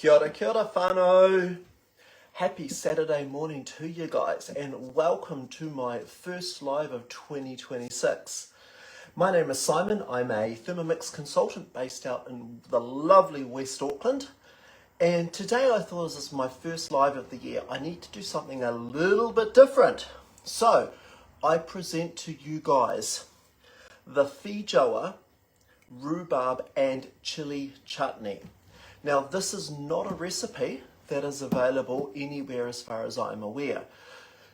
Kia ora whānau. Happy Saturday morning to you guys and welcome to my first live of 2026. My name is Simon. I'm a Thermomix consultant based out in the lovely West Auckland. And today I thought, as this is my first live of the year, I need to do something a little bit different. So I present to you guys the Feijoa, rhubarb and chilli chutney. Now this is not a recipe that is available anywhere as far as I'm aware.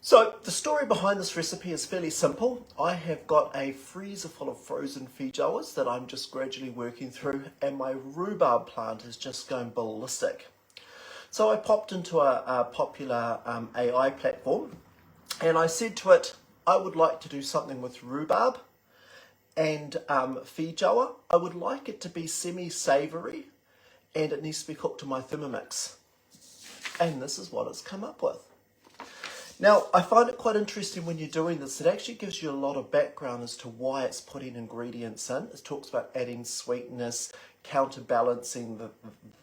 So the story behind this recipe is fairly simple. I have got a freezer full of frozen feijoas that I'm just gradually working through, and my rhubarb plant is just going ballistic. So I popped into a popular AI platform and I said to it, I would like to do something with rhubarb and feijoa. I would like it to be semi-savoury and it needs to be cooked to my Thermomix. And this is what it's come up with. Now, I find it quite interesting when you're doing this. It actually gives you a lot of background as to why it's putting ingredients in. It talks about adding sweetness, counterbalancing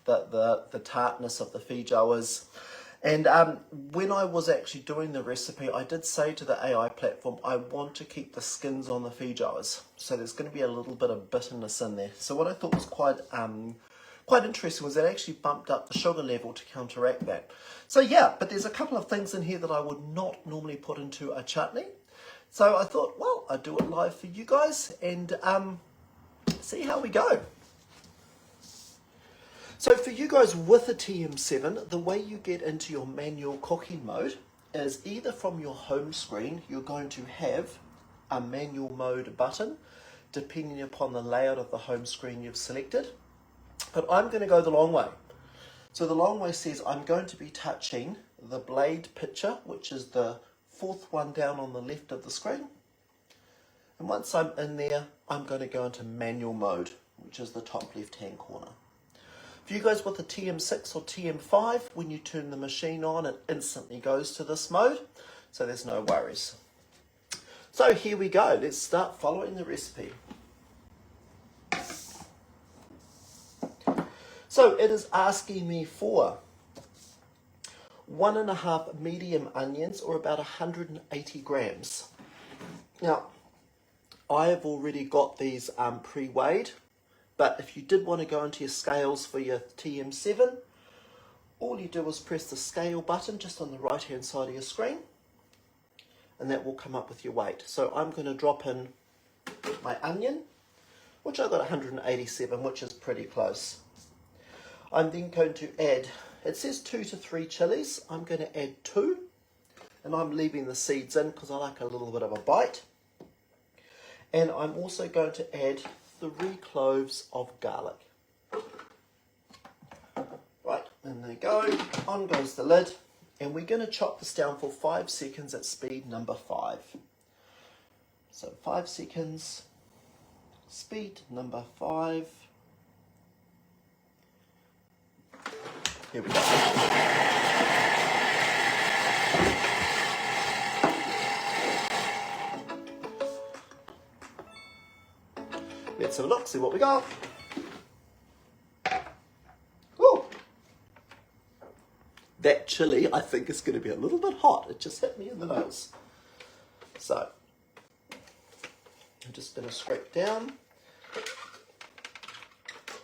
the tartness of the feijoas. And when I was actually doing the recipe, I did say to the AI platform, I want to keep the skins on the feijoas. So there's going to be a little bit of bitterness in there. So what I thought was quite interesting was that actually bumped up the sugar level to counteract that. So yeah, but there's a couple of things in here that I would not normally put into a chutney. So I thought, well, I'd do it live for you guys and see how we go. So for you guys with a TM7, the way you get into your manual cooking mode is either from your home screen, you're going to have a manual mode button, depending upon the layout of the home screen you've selected. But I'm going to go the long way. So the long way says I'm going to be touching the blade picture, which is the fourth one down on the left of the screen. And once I'm in there, I'm going to go into manual mode, which is the top left-hand corner. For you guys with a TM6 or TM5, when you turn the machine on, it instantly goes to this mode. So there's no worries. So here we go. Let's start following the recipe. So it is asking me for 1.5 medium onions, or about 180 grams. Now, I have already got these pre-weighed, but if you did want to go into your scales for your TM7, all you do is press the scale button just on the right hand side of your screen, and that will come up with your weight. So I'm going to drop in my onion, which I got 187, which is pretty close. I'm then going to add, it says 2 to 3 chilies. I'm going to add 2, and I'm leaving the seeds in because I like a little bit of a bite. And I'm also going to add 3 cloves of garlic. Right, and there you go. On goes the lid, and we're going to chop this down for 5 seconds at speed number 5. So 5 seconds, speed number 5. Here we go. Let's have a look, see what we got. Ooh. That chili, I think, is going to be a little bit hot. It just hit me in the nose. So, I'm just going to scrape down.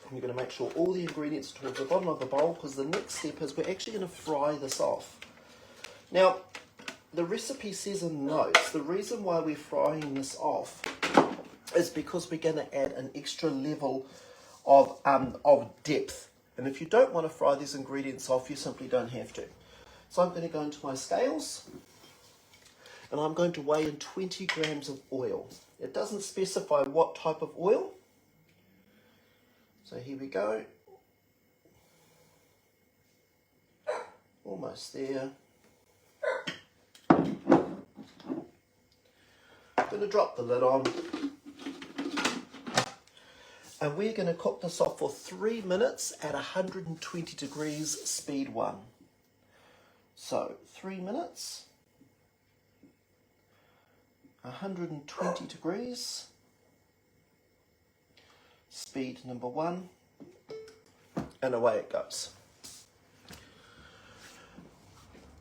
You're going to make sure all the ingredients are towards the bottom of the bowl, because the next step is we're actually going to fry this off. Now, the recipe says in notes, the reason why we're frying this off is because we're going to add an extra level of depth. And if you don't want to fry these ingredients off, you simply don't have to. So I'm going to go into my scales, and I'm going to weigh in 20 grams of oil. It doesn't specify what type of oil. So here we go, almost there. I'm going to drop the lid on, and we're going to cook this off for 3 minutes at 120 degrees, speed 1. So 3 minutes, 120 degrees, speed number 1, and away it goes.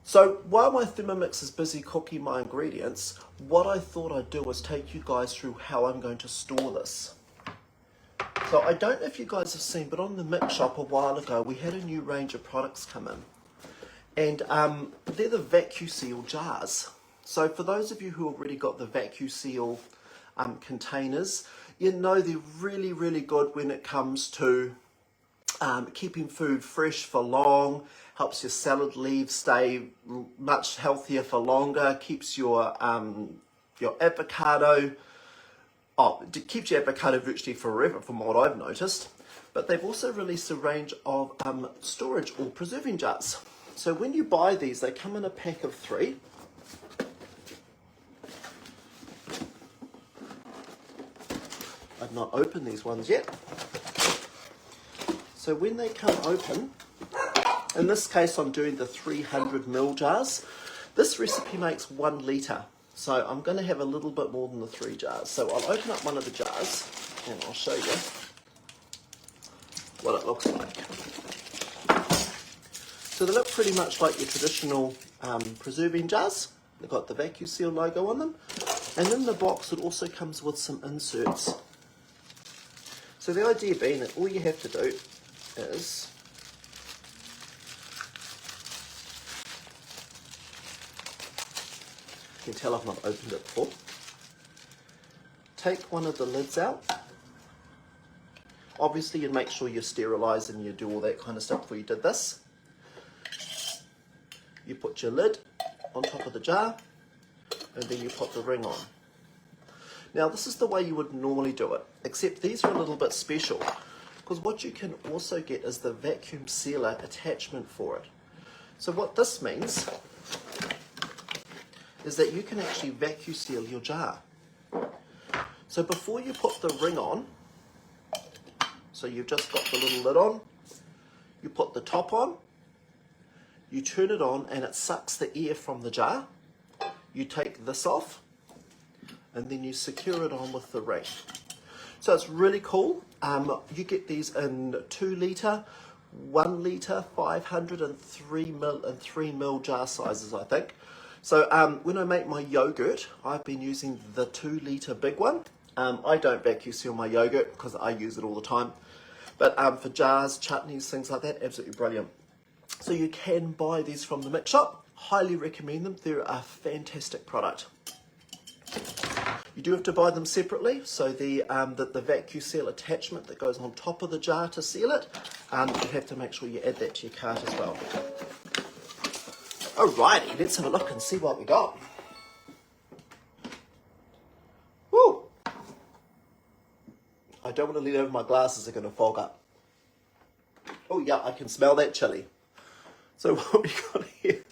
So while my Thermomix is busy cooking my ingredients, what I thought I'd do is take you guys through how I'm going to store this. So I don't know if you guys have seen, but on the mix shop a while ago, we had a new range of products come in. And they're the vacuum seal jars. So for those of you who already got the vacuum seal containers, you know they're really, really good when it comes to keeping food fresh for long, helps your salad leaves stay much healthier for longer, keeps your avocado, it keeps your avocado virtually forever from what I've noticed. But they've also released a range of storage or preserving jars. So when you buy these, they come in a pack of 3. I've not opened these ones yet. So when they come open, in this case I'm doing the 300ml jars. This recipe makes 1 litre, so I'm going to have a little bit more than the 3 jars. So I'll open up one of the jars and I'll show you what it looks like. So they look pretty much like your traditional preserving jars. They've got the vacuum seal logo on them, and in the box it also comes with some inserts. So the idea being that all you have to do is you can tell I've not opened it before. Take one of the lids out. Obviously you'd make sure you sterilise and you do all that kind of stuff before you did this. You put your lid on top of the jar and then you put the ring on. Now this is the way you would normally do it, except these are a little bit special, because what you can also get is the vacuum sealer attachment for it. So what this means is that you can actually vacuum seal your jar. So before you put the ring on, so you've just got the little lid on, you put the top on, you turn it on and it sucks the air from the jar. You take this off and then you secure it on with the ring. So it's really cool. You get these in 2 litre, 1 litre, 500 and 3ml jar sizes, I think. So when I make my yogurt, I've been using the 2 litre big one. I don't vacuum seal my yogurt because I use it all the time. But for jars, chutneys, things like that, absolutely brilliant. So you can buy these from the mix shop. Highly recommend them. They're a fantastic product. You do have to buy them separately. So the vacuum seal attachment that goes on top of the jar to seal it, you have to make sure you add that to your cart as well. Alrighty, let's have a look and see what we got. Woo! I don't want to lean over, my glasses are going to fog up. Oh yeah, I can smell that chilli. So what we got here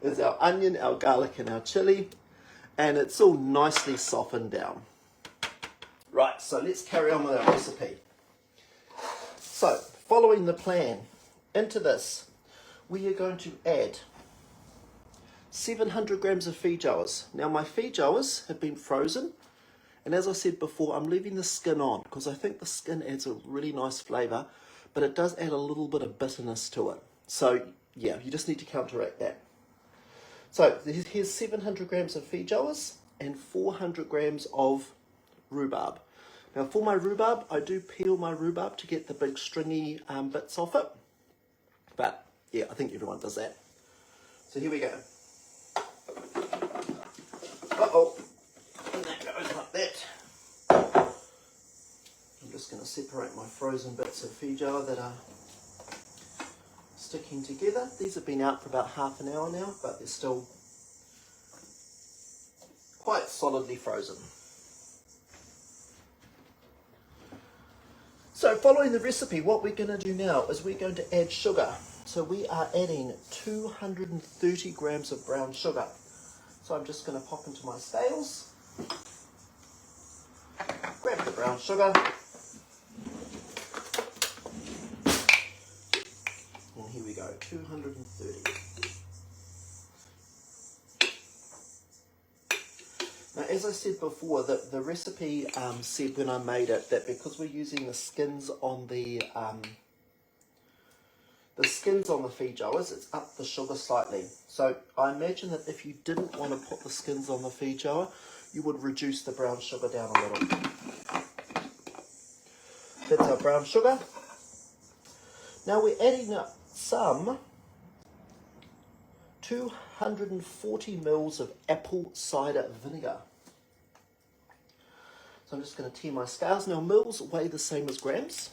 is our onion, our garlic and our chilli, and it's all nicely softened down. Right, so let's carry on with our recipe. So, following the plan, into this, we are going to add 700 grams of feijoas. Now my feijoas have been frozen, and as I said before, I'm leaving the skin on because I think the skin adds a really nice flavour, but it does add a little bit of bitterness to it. So yeah, you just need to counteract that. So here's 700 grams of feijoas and 400 grams of rhubarb. Now for my rhubarb, I do peel my rhubarb to get the big stringy bits off it. But yeah, I think everyone does that. So here we go. Uh-oh. And that goes like that. I'm just going to separate my frozen bits of feijoa that are sticking together. These have been out for about half an hour now, but they're still quite solidly frozen. So following the recipe, what we're going to do now is we're going to add sugar. So we are adding 230 grams of brown sugar. So I'm just going to pop into my scales, grab the brown sugar, and here we go, 230. Now, as I said before, the recipe said when I made it that because we're using the skins on the the skins on the feijoas, it's upped the sugar slightly. So I imagine that if you didn't want to put the skins on the feijoa, you would reduce the brown sugar down a little. That's our brown sugar. Now we're adding up some 240 mils of apple cider vinegar. So I'm just going to tee my scales. Now mils weigh the same as grams.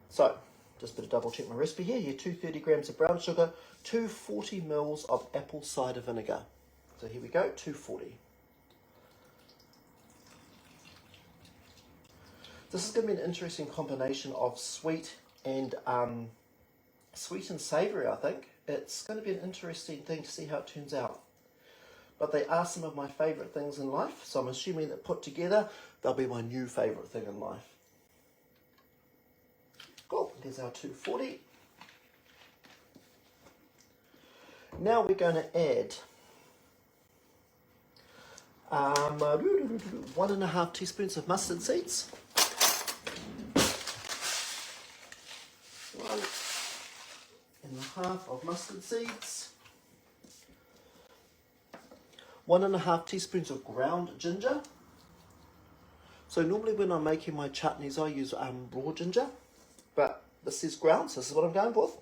So just to double check my recipe here, 230 grams of brown sugar, 240 mils of apple cider vinegar. So here we go, 240. This is going to be an interesting combination of sweet and savoury, I think. It's going to be an interesting thing to see how it turns out. But they are some of my favourite things in life, so I'm assuming that put together, they'll be my new favourite thing in life. Cool, there's our 240. Now we're going to add 1.5 teaspoons of mustard seeds. 1.5 of mustard seeds. 1.5 teaspoons of ground ginger. So normally when I'm making my chutneys, I use raw ginger, but this is ground, so this is what I'm going with.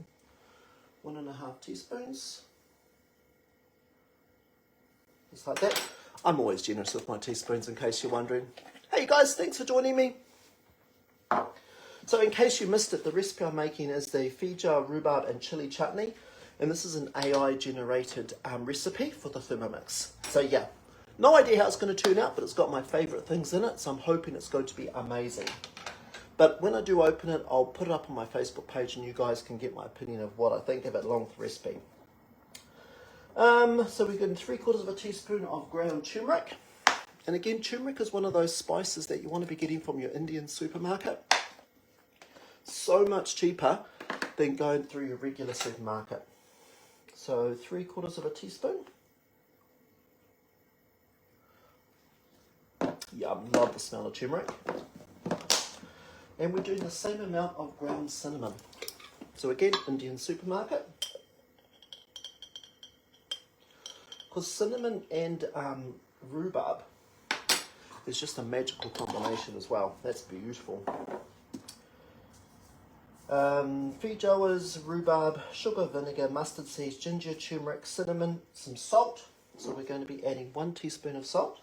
1.5 teaspoons. Just like that. I'm always generous with my teaspoons in case you're wondering. Hey guys, thanks for joining me. So in case you missed it, the recipe I'm making is the Feijoa, rhubarb and chilli chutney. And this is an AI generated recipe for the Thermomix. So yeah, no idea how it's going to turn out, but it's got my favourite things in it. So I'm hoping it's going to be amazing. But when I do open it, I'll put it up on my Facebook page and you guys can get my opinion of what I think of it along with the recipe. So we're getting 3/4 teaspoon of ground turmeric. And again, turmeric is one of those spices that you want to be getting from your Indian supermarket. So much cheaper than going through your regular supermarket. So 3/4 teaspoon. Yum, love the smell of turmeric. And we're doing the same amount of ground cinnamon. So again, Indian supermarket. Because cinnamon and rhubarb is just a magical combination as well. That's beautiful. Feijoas, rhubarb, sugar, vinegar, mustard seeds, ginger, turmeric, cinnamon, some salt. So we're going to be adding 1 teaspoon of salt.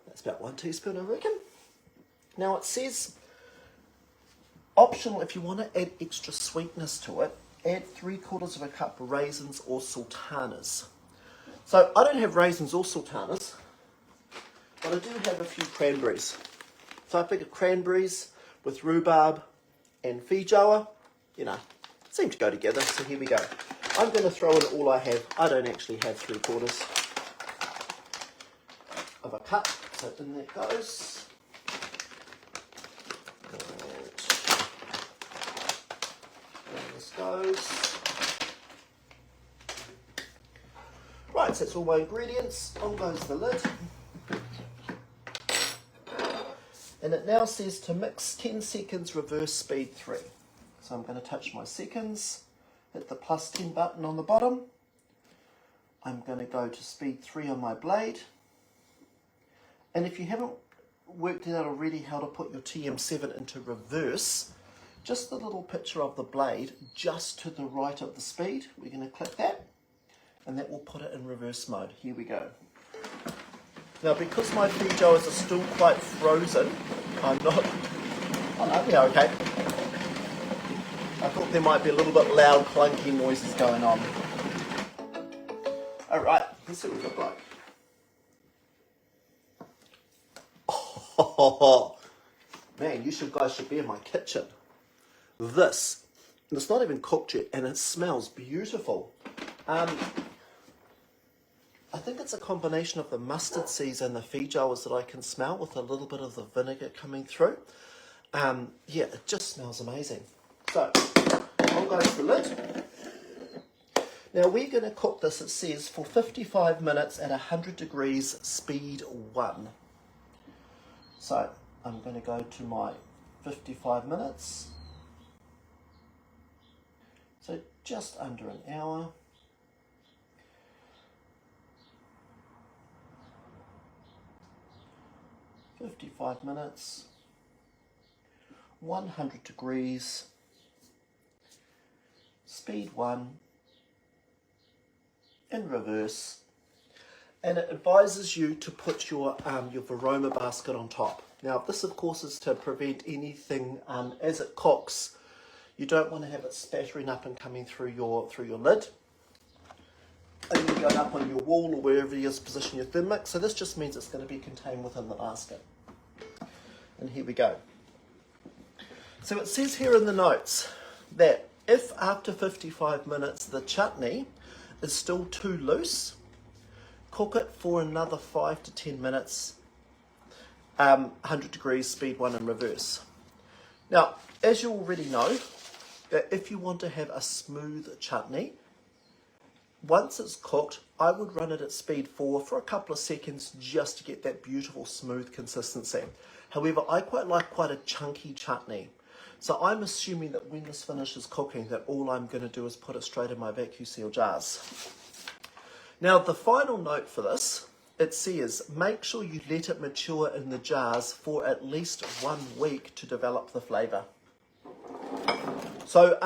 That's about 1 teaspoon, I reckon. Now it says optional if you want to add extra sweetness to it, add 3/4 cup raisins or sultanas. So I don't have raisins or sultanas, but I do have a few cranberries. So I figured cranberries with rhubarb and feijoa, you know, seem to go together. So here we go. I'm going to throw in all I have. I don't actually have 3/4 cup. So in that goes. And this goes. Right, so that's all my ingredients. On goes the lid. And it now says to mix 10 seconds, reverse speed 3. So I'm going to touch my seconds, hit the +10 button on the bottom. I'm going to go to speed 3 on my blade. And if you haven't worked it out already how to put your TM7 into reverse, just the little picture of the blade just to the right of the speed, we're going to click that, and that will put it in reverse mode. Here we go. Now, because my feijoas are still quite frozen, I'm not... Oh no, yeah, okay. I thought there might be a little bit loud, clunky noises going on. Alright, let's see what we look like. Oh, man, you guys should be in my kitchen. This, and it's not even cooked yet, and it smells beautiful. I think it's a combination of the mustard seeds and the feijoas that I can smell with a little bit of the vinegar coming through. Yeah, it just smells amazing. So, on goes the lid. Now we're going to cook this, it says, for 55 minutes at 100 degrees, speed 1. So I'm going to go to my 55 minutes. So just under an hour. "55 minutes, 100 degrees, speed 1, in reverse," and it advises you to put your Feijoa basket on top. Now this of course is to prevent anything as it cooks. You don't want to have it spattering up and coming through your lid, and then going up on your wall or wherever you position your Thermomix. So this just means it's going to be contained within the basket. And here we go. So it says here in the notes that if after 55 minutes the chutney is still too loose, cook it for another 5 to 10 minutes, 100 degrees, speed 1 in reverse. Now, as you already know, that if you want to have a smooth chutney, once it's cooked, I would run it at speed 4 for a couple of seconds just to get that beautiful smooth consistency. However, I quite like quite a chunky chutney. So I'm assuming that when this finishes cooking, that all I'm going to do is put it straight in my vacuum seal jars. Now the final note for this, it says make sure you let it mature in the jars for at least 1 week to develop the flavour. So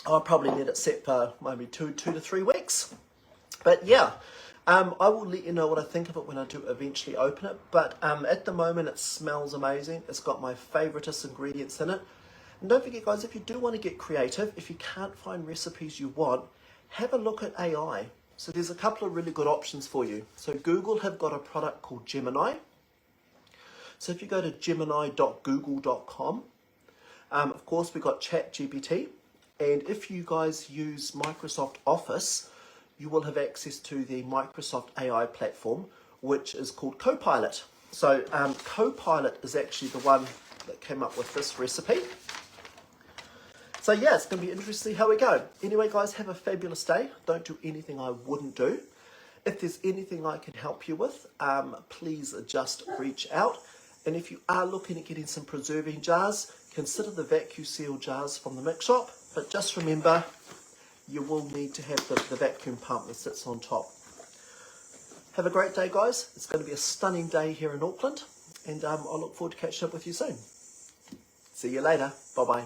I'll probably let it set for maybe 2 to 3 weeks. But yeah, I will let you know what I think of it when I do eventually open it. But at the moment it smells amazing. It's got my favouriteest ingredients in it. And don't forget guys, if you do want to get creative, if you can't find recipes you want, have a look at AI. So there's a couple of really good options for you. So Google have got a product called Gemini. So if you go to gemini.google.com, of course we've got ChatGPT. And if you guys use Microsoft Office, you will have access to the Microsoft AI platform, which is called Copilot. So Copilot is actually the one that came up with this recipe. So yeah, it's going to be interesting to see how we go. Anyway guys, have a fabulous day. Don't do anything I wouldn't do. If there's anything I can help you with, please just reach out. And if you are looking at getting some preserving jars, consider the vacuum seal jars from the mix shop. But just remember, you will need to have the vacuum pump that sits on top. Have a great day guys. It's going to be a stunning day here in Auckland. And I'll look forward to catching up with you soon. See you later. Bye bye.